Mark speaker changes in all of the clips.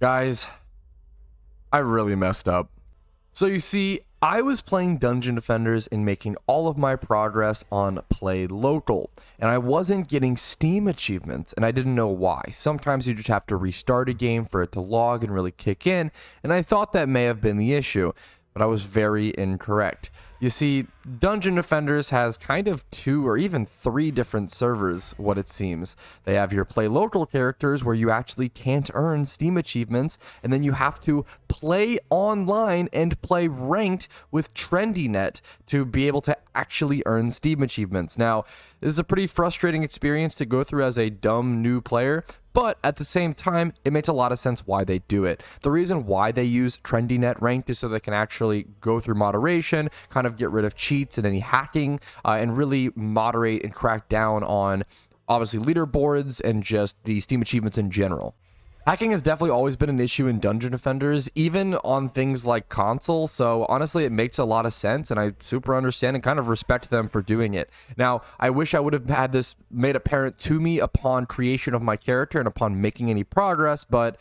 Speaker 1: Guys, I really messed up. So you see, I was playing Dungeon Defenders and making all of my progress on Play Local, and I wasn't getting Steam achievements, and I didn't know why. Sometimes you just have to restart a game for it to log and really kick in, and I thought that may have been the issue, but I was very incorrect. You see, Dungeon Defenders has kind of 2 or even 3 different servers, what it seems. They have your Play Local characters where you actually can't earn Steam achievements, and then you have to play online and play ranked with TrendyNet to be able to actually earn Steam achievements. Now, this is a pretty frustrating experience to go through as a dumb new player, but at the same time, it makes a lot of sense why they do it. The reason why they use TrendyNet ranked is so they can actually go through moderation, kind of get rid of cheats and any hacking, and really moderate and crack down on, obviously, leaderboards and just the Steam achievements in general. Hacking has definitely always been an issue in Dungeon Defenders, even on things like console, so honestly it makes a lot of sense, and I super understand and kind of respect them for doing it. Now, I wish I would have had this made apparent to me upon creation of my character and upon making any progress, but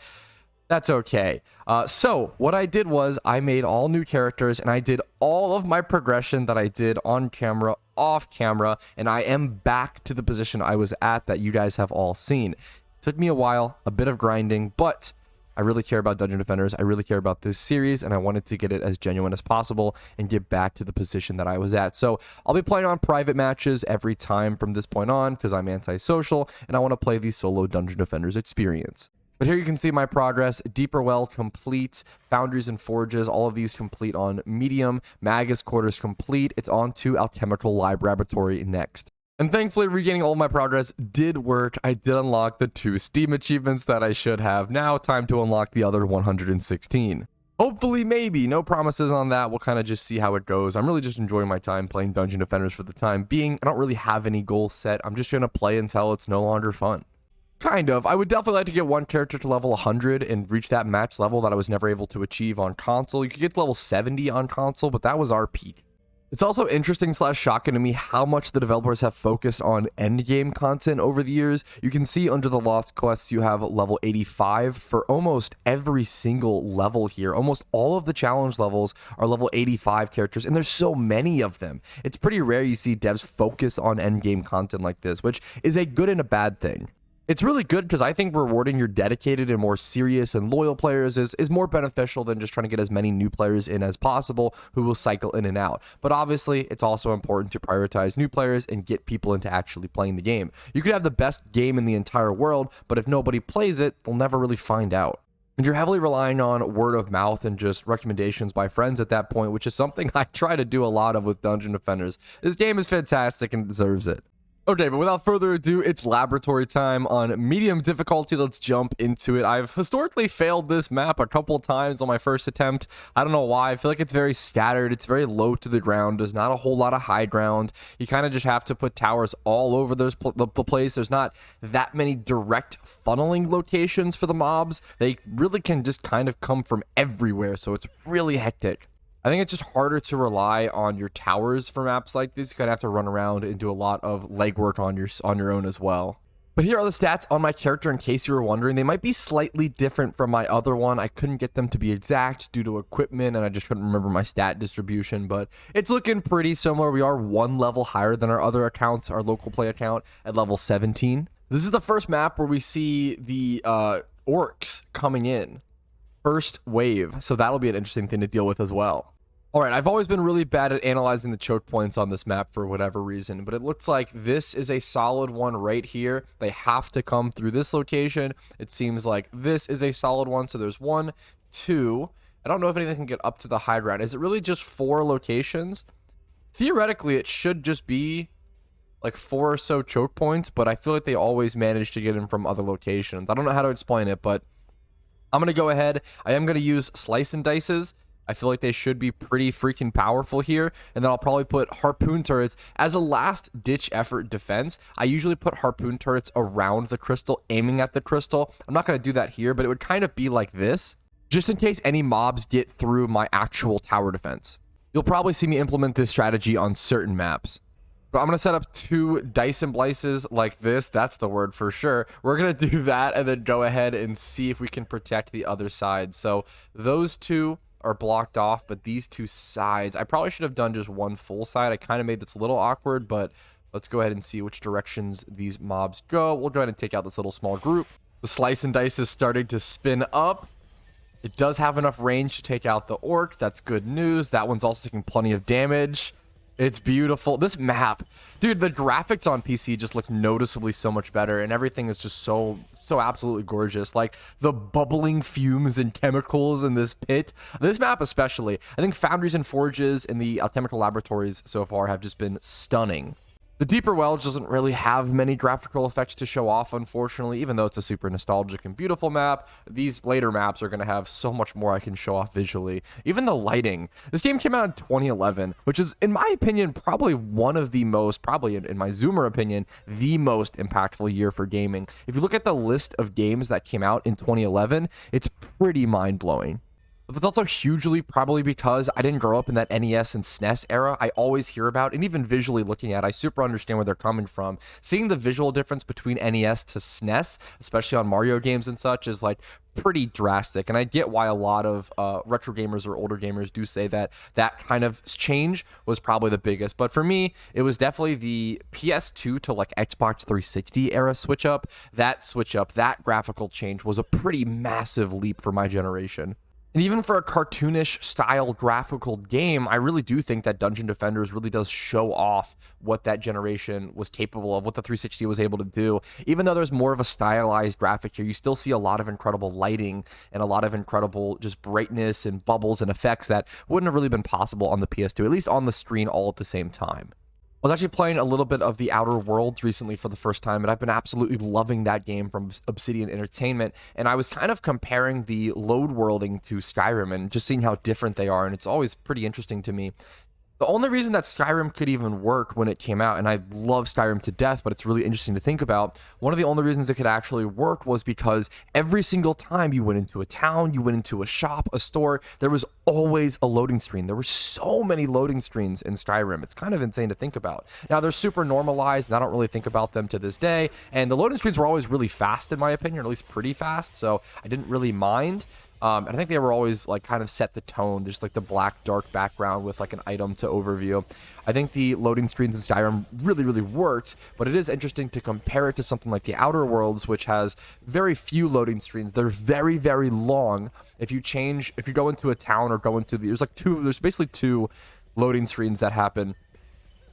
Speaker 1: that's okay. So what I did was I made all new characters, and I did all of my progression that I did on camera, off camera, and I am back to the position I was at that you guys have all seen. Took me a while, a bit of grinding, but I really care about Dungeon Defenders. I really care about this series, and I wanted to get it as genuine as possible and get back to the position that I was at. So I'll be playing on private matches every time from this point on because I'm antisocial, and I want to play the solo Dungeon Defenders experience. But here you can see my progress. Deeper Well complete, Foundries and Forges, all of these complete on medium, Magus Quarters complete. It's on to Alchemical Laboratory next. And thankfully, regaining all my progress did work. I did unlock the 2 Steam achievements that I should have. Now, time to unlock the other 116. Hopefully, maybe. No promises on that. We'll kind of just see how it goes. I'm really just enjoying my time playing Dungeon Defenders for the time being. I don't really have any goals set. I'm just going to play until it's no longer fun. Kind of. I would definitely like to get one character to level 100 and reach that max level that I was never able to achieve on console. You could get to level 70 on console, but that was our peak. It's also interesting / shocking to me how much the developers have focused on endgame content over the years. You can see under the Lost Quests you have level 85 for almost every single level here. Almost all of the challenge levels are level 85 characters, and there's so many of them. It's pretty rare you see devs focus on endgame content like this, which is a good and a bad thing. It's really good because I think rewarding your dedicated and more serious and loyal players is more beneficial than just trying to get as many new players in as possible who will cycle in and out. But obviously, it's also important to prioritize new players and get people into actually playing the game. You could have the best game in the entire world, but if nobody plays it, they'll never really find out. And you're heavily relying on word of mouth and just recommendations by friends at that point, which is something I try to do a lot of with Dungeon Defenders. This game is fantastic and deserves it. Okay, but without further ado, it's laboratory time on medium difficulty. Let's jump into it. I've historically failed this map a couple times on my first attempt. I don't know why. I feel like it's very scattered. It's very low to the ground. There's not a whole lot of high ground. You kind of just have to put towers all over the place. There's not that many direct funneling locations for the mobs. They really can just kind of come from everywhere, so it's really hectic. I think it's just harder to rely on your towers for maps like this. You kind of have to run around and do a lot of legwork on your own as well. But here are the stats on my character in case you were wondering. They might be slightly different from my other one. I couldn't get them to be exact due to equipment, and I just couldn't remember my stat distribution, but it's looking pretty similar. We are 1 level higher than our other accounts, our local play account at level 17. This is the first map where we see the orcs coming in. First wave, so that'll be an interesting thing to deal with as well. Alright, I've always been really bad at analyzing the choke points on this map for whatever reason, but it looks like this is a solid one right here. They have to come through this location. It seems like this is a solid one, so there's 1, 2. I don't know if anything can get up to the high ground. Is it really just 4 locations? Theoretically, it should just be like 4 or so choke points, but I feel like they always manage to get in from other locations. I don't know how to explain it, but I'm going to go ahead. I am going to use slice and dices. I feel like they should be pretty freaking powerful here. And then I'll probably put harpoon turrets as a last ditch effort defense. I usually put harpoon turrets around the crystal, aiming at the crystal. I'm not going to do that here, but it would kind of be like this, just in case any mobs get through my actual tower defense. You'll probably see me implement this strategy on certain maps. But I'm going to set up 2 dice and blices like this. That's the word for sure. We're going to do that and then go ahead and see if we can protect the other side. So those 2 are blocked off, but these 2 sides, I probably should have done just 1 full side. I kind of made this a little awkward, but let's go ahead and see which directions these mobs go. We'll go ahead and take out this little small group. The slice and dice is starting to spin up. It does have enough range to take out the orc. That's good news. That one's also taking plenty of damage. It's beautiful. This map, dude, the graphics on PC just look noticeably so much better, and everything is just so absolutely gorgeous. Like the bubbling fumes and chemicals in this pit. This map especially. I think Foundries and Forges in the Alchemical Laboratories so far have just been stunning. The Deeper Wells doesn't really have many graphical effects to show off, unfortunately, even though it's a super nostalgic and beautiful map. These later maps are going to have so much more I can show off visually. Even the lighting. This game came out in 2011, which is, in my opinion, probably one of the most, probably in my Zoomer opinion, the most impactful year for gaming. If you look at the list of games that came out in 2011, it's pretty mind-blowing. But that's also hugely probably because I didn't grow up in that NES and SNES era. I always hear about, and even visually looking at, I super understand where they're coming from. Seeing the visual difference between NES to SNES, especially on Mario games and such, is like pretty drastic. And I get why a lot of retro gamers or older gamers do say that that kind of change was probably the biggest. But for me, it was definitely the PS2 to like Xbox 360 era switch up. That graphical change was a pretty massive leap for my generation. And even for a cartoonish style graphical game, I really do think that Dungeon Defenders really does show off what that generation was capable of, what the 360 was able to do. Even though there's more of a stylized graphic here, you still see a lot of incredible lighting and a lot of incredible just brightness and bubbles and effects that wouldn't have really been possible on the PS2, at least on the screen all at the same time. I was actually playing a little bit of The Outer Worlds recently for the first time, and I've been absolutely loving that game from Obsidian Entertainment, and I was kind of comparing the load worlding to Skyrim and just seeing how different they are, and it's always pretty interesting to me. The only reason that Skyrim could even work when it came out, and I love Skyrim to death, but it's really interesting to think about, one of the only reasons it could actually work was because every single time you went into a town, you went into a shop, a store, there was always a loading screen. There were so many loading screens in Skyrim. It's kind of insane to think about. Now, they're super normalized, and I don't really think about them to this day, and the loading screens were always really fast, in my opinion, or at least pretty fast, so I didn't really mind. And I think they were always like kind of set the tone, just like the black dark background with like an item to overview. I think the loading screens in Skyrim really worked, but it is interesting to compare it to something like The Outer Worlds, which has very few loading screens. They're very long. If you go into a town or go into there's basically 2 loading screens that happen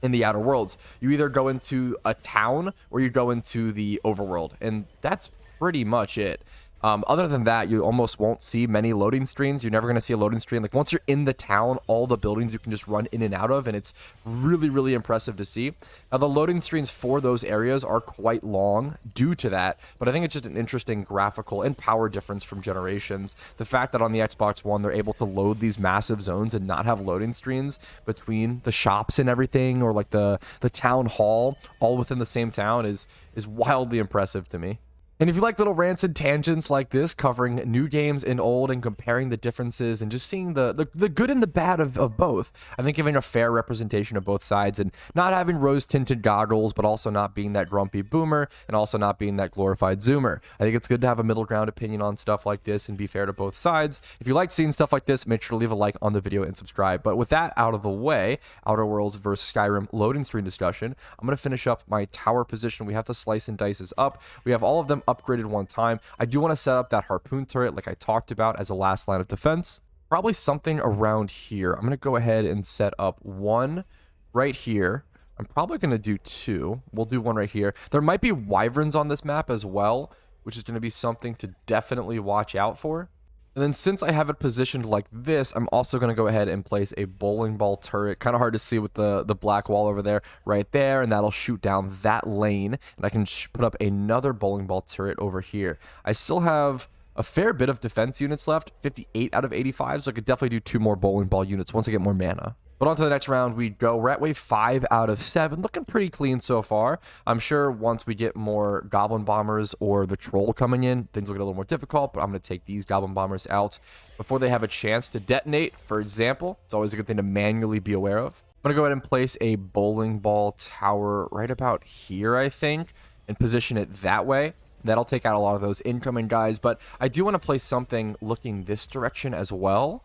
Speaker 1: in The Outer Worlds. You either go into a town or you go into the overworld, and that's pretty much it. Other than that, you almost won't see many loading screens. You're never going to see a loading screen. Like once you're in the town, all the buildings you can just run in and out of, and it's really impressive to see. Now, the loading screens for those areas are quite long due to that, but I think it's just an interesting graphical and power difference from generations. The fact that on the Xbox One, they're able to load these massive zones and not have loading screens between the shops and everything, or like the town hall, all within the same town is wildly impressive to me. And if you like little rants and tangents like this, covering new games and old and comparing the differences and just seeing the good and the bad of both, I think giving a fair representation of both sides and not having rose-tinted goggles, but also not being that grumpy boomer and also not being that glorified zoomer. I think it's good to have a middle ground opinion on stuff like this and be fair to both sides. If you like seeing stuff like this, make sure to leave a like on the video and subscribe. But with that out of the way, Outer Worlds versus Skyrim loading screen discussion, I'm going to finish up my tower position. We have the slice and dices up. We have all of them upgraded one time. I do want to set up that harpoon turret like I talked about as a last line of defense. Probably something around here. I'm going to go ahead and set up 1 right here. I'm probably going to do 2. We'll do 1 right here. There might be wyverns on this map as well, which is going to be something to definitely watch out for. And then since I have it positioned like this, I'm also going to go ahead and place a bowling ball turret. Kind of hard to see with the black wall over there, right there, and that'll shoot down that lane. And I can put up another bowling ball turret over here. I still have a fair bit of defense units left, 58 out of 85, so I could definitely do 2 more bowling ball units once I get more mana. But on to the next round we go. We're at wave 5 out of 7. Looking pretty clean so far. I'm sure once we get more goblin bombers or the troll coming in, things will get a little more difficult, but I'm going to take these goblin bombers out before they have a chance to detonate, for example. It's always a good thing to manually be aware of. I'm going to go ahead and place a bowling ball tower right about here, I think, and position it that way. That'll take out a lot of those incoming guys, but I do want to place something looking this direction as well.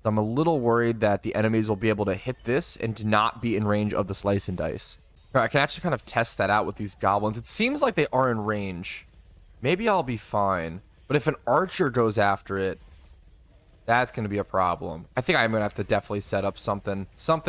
Speaker 1: I'm a little worried that the enemies will be able to hit this and not be in range of the slice and dice. All right, I can actually kind of test that out with these goblins. It seems like they are in range. Maybe I'll be fine. But if an archer goes after it, that's going to be a problem. I think I'm going to have to definitely set up something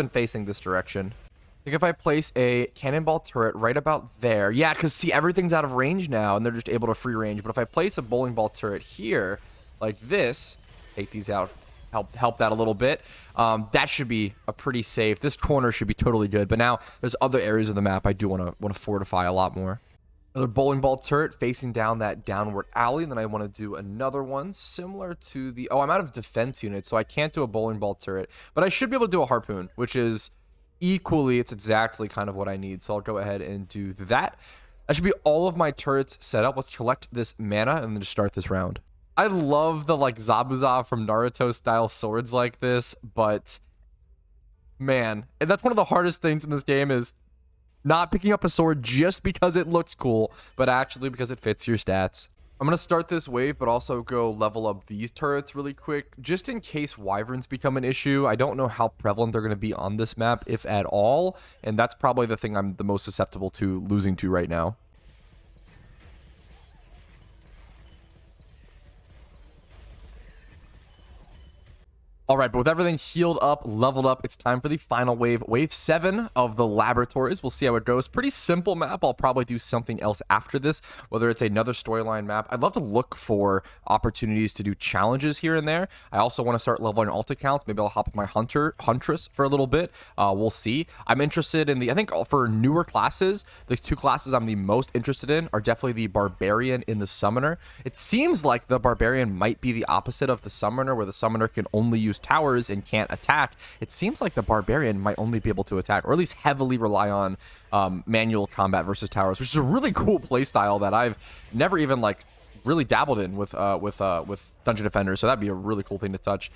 Speaker 1: facing this direction. I think if I place a cannonball turret right about there. Yeah, because see, everything's out of range now, and they're just able to free range. But if I place a bowling ball turret here, like this, take these out, help that a little bit. That should be a pretty safe. This corner should be totally good. But now there's other areas of the map I do want to fortify a lot more. Another bowling ball turret facing down that downward alley. And then I want to do another one similar to the... Oh, I'm out of defense units, so I can't do a bowling ball turret. But I should be able to do a harpoon, which is equally, it's exactly kind of what I need. So I'll go ahead and do that. That should be all of my turrets set up. Let's collect this mana and then just start this round. I love the like Zabuza from Naruto style swords like this, but man, and that's one of the hardest things in this game is not picking up a sword just because it looks cool, but actually because it fits your stats. I'm going to start this wave, but also go level up these turrets really quick, just in case wyverns become an issue. I don't know how prevalent they're going to be on this map, if at all, and that's probably the thing I'm the most susceptible to losing to right now. All right, but with everything healed up, leveled up, it's time for the final wave. Wave 7 of the laboratories. We'll see how it goes. Pretty simple map. I'll probably do something else after this, whether it's another storyline map. I'd love to look for opportunities to do challenges here and there. I also want to start leveling alt accounts. Maybe I'll hop with my Huntress for a little bit. We'll see. I'm interested in I think for newer classes, the two classes I'm the most interested in are definitely the Barbarian and the Summoner. It seems like the Barbarian might be the opposite of the Summoner, where the Summoner can only use towers and can't attack. It seems like the Barbarian might only be able to attack, or at least heavily rely on manual combat versus towers, which is a really cool playstyle that I've never even like really dabbled in with Dungeon Defenders. So that'd be a really cool thing to touch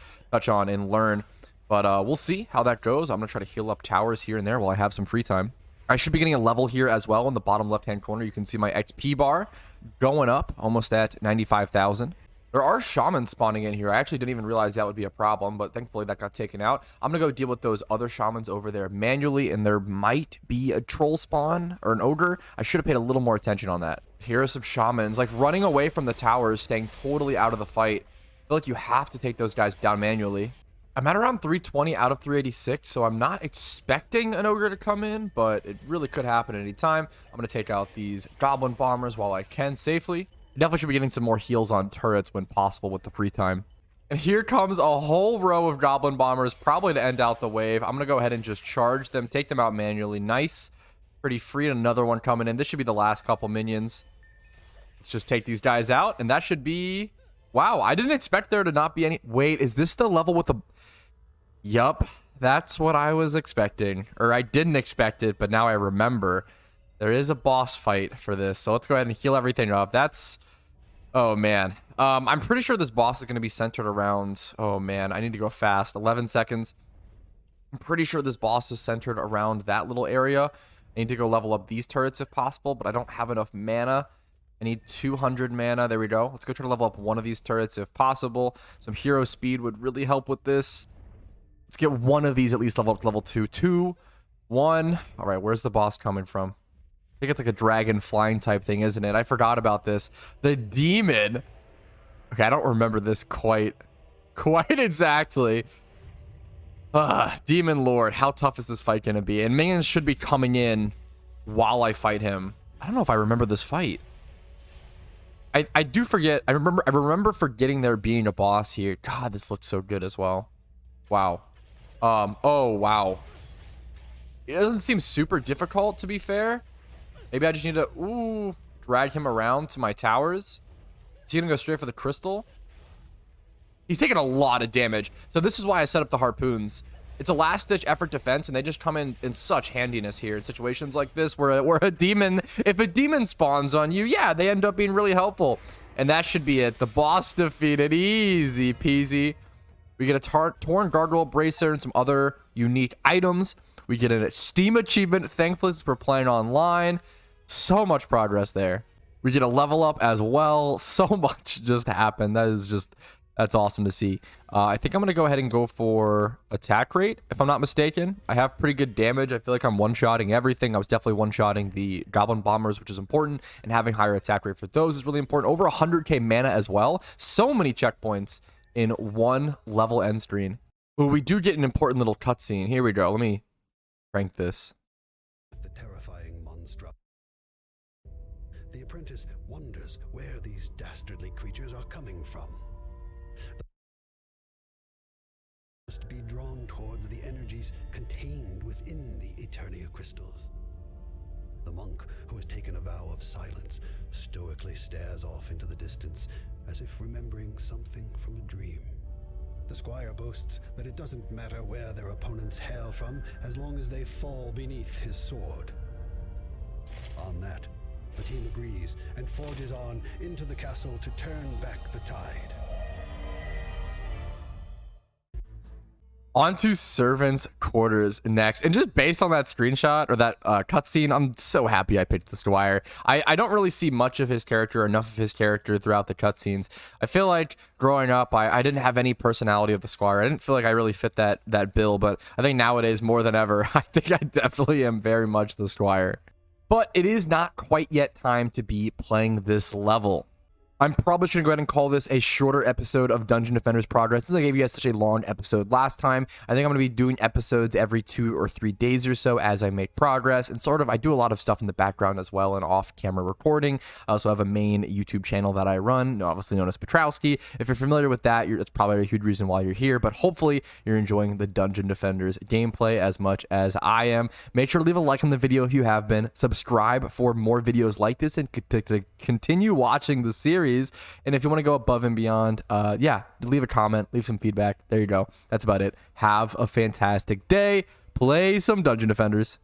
Speaker 1: on and learn. But we'll see how that goes. I'm gonna try to heal up towers here and there while I have some free time. I should be getting a level here as well. In the bottom left-hand corner, you can see my XP bar going up, almost at 95,000. There are shamans spawning in here. I actually didn't even realize that would be a problem, but thankfully that got taken out. I'm going to go deal with those other shamans over there manually, and there might be a troll spawn or an ogre. I should have paid a little more attention on that. Here are some shamans, like running away from the towers, staying totally out of the fight. I feel like you have to take those guys down manually. I'm at around 320 out of 386, so I'm not expecting an ogre to come in, but it really could happen at any time. I'm going to take out these goblin bombers while I can safely. Definitely should be getting some more heals on turrets when possible with the free time. And here comes a whole row of goblin bombers, probably to end out the wave. I'm going to go ahead and just charge them, take them out manually. Nice. Pretty free. And another one coming in. This should be the last couple minions. Let's just take these guys out. And that should be... Wow, I didn't expect there to not be any... Wait, is this the level with the... Yup, that's what I was expecting. Or I didn't expect it, but now I remember. There is a boss fight for this. So let's go ahead and heal everything up. That's... Oh, man. I'm pretty sure this boss is going to be centered around... Oh, man. I need to go fast. 11 seconds. I'm pretty sure this boss is centered around that little area. I need to go level up these turrets if possible, but I don't have enough mana. I need 200 mana. There we go. Let's go try to level up one of these turrets if possible. Some hero speed would really help with this. Let's get one of these at least level up to level 2. 2, 1. All right, where's the boss coming from? I think it's like a dragon flying type thing, isn't it? I forgot about this. The demon. Okay, I don't remember this quite exactly. Demon Lord. How tough is this fight going to be? And minions should be coming in while I fight him. I don't know if I remember this fight. I do forget. I remember forgetting there being a boss here. God, this looks so good as well. Wow. Oh, wow. It doesn't seem super difficult, to be fair. Maybe I just need to, drag him around to my towers. Is he going to go straight for the crystal? He's taking a lot of damage. So this is why I set up the harpoons. It's a last-ditch effort defense, and they just come in such handiness here in situations like this where a demon, if a demon spawns on you, yeah, they end up being really helpful. And that should be it. The boss defeated. Easy peasy. We get a torn gargoyle bracer and some other unique items. We get a Steam achievement. Thankfully, since we're playing online, so much progress there. We get a level up as well. So much just happened. That's awesome to see. I think I'm going to go ahead and go for attack rate, if I'm not mistaken. I have pretty good damage. I feel like I'm one-shotting everything. I was definitely one-shotting the Goblin Bombers, which is important, and having higher attack rate for those is really important. Over 100k mana as well. So many checkpoints in one level end screen. Ooh, we do get an important little cutscene. Here we go. Let me crank this.
Speaker 2: The terrifying monster. The apprentice wonders where these dastardly creatures are coming from. Must be drawn towards the energies contained within the Eternia crystals. The monk, who has taken a vow of silence, stoically stares off into the distance, as if remembering something from a dream. The squire boasts that it doesn't matter where their opponents hail from, as long as they fall beneath his sword. On that, the team agrees and forges on into the castle to turn back the tide.
Speaker 1: On to Servants' Quarters next. And just based on that screenshot or that cutscene, I'm so happy I picked the Squire. I don't really see much of his character or enough of his character throughout the cutscenes. I feel like growing up, I didn't have any personality of the Squire. I didn't feel like I really fit that bill, but I think nowadays more than ever, I think I definitely am very much the Squire. But it is not quite yet time to be playing this level. I'm probably just going to go ahead and call this a shorter episode of Dungeon Defenders Progress, since I gave you guys such a long episode last time. I think I'm going to be doing episodes every 2 or 3 days or so as I make progress, and I do a lot of stuff in the background as well and off-camera recording. I also have a main YouTube channel that I run, obviously known as Petrowski. If you're familiar with that, that's probably a huge reason why you're here, but hopefully you're enjoying the Dungeon Defenders gameplay as much as I am. Make sure to leave a like on the video if you have been. Subscribe for more videos like this and to continue watching the series. And if you want to go above and beyond, yeah, leave a comment, leave some feedback. There you go. That's about it. Have a fantastic day. Play some Dungeon Defenders.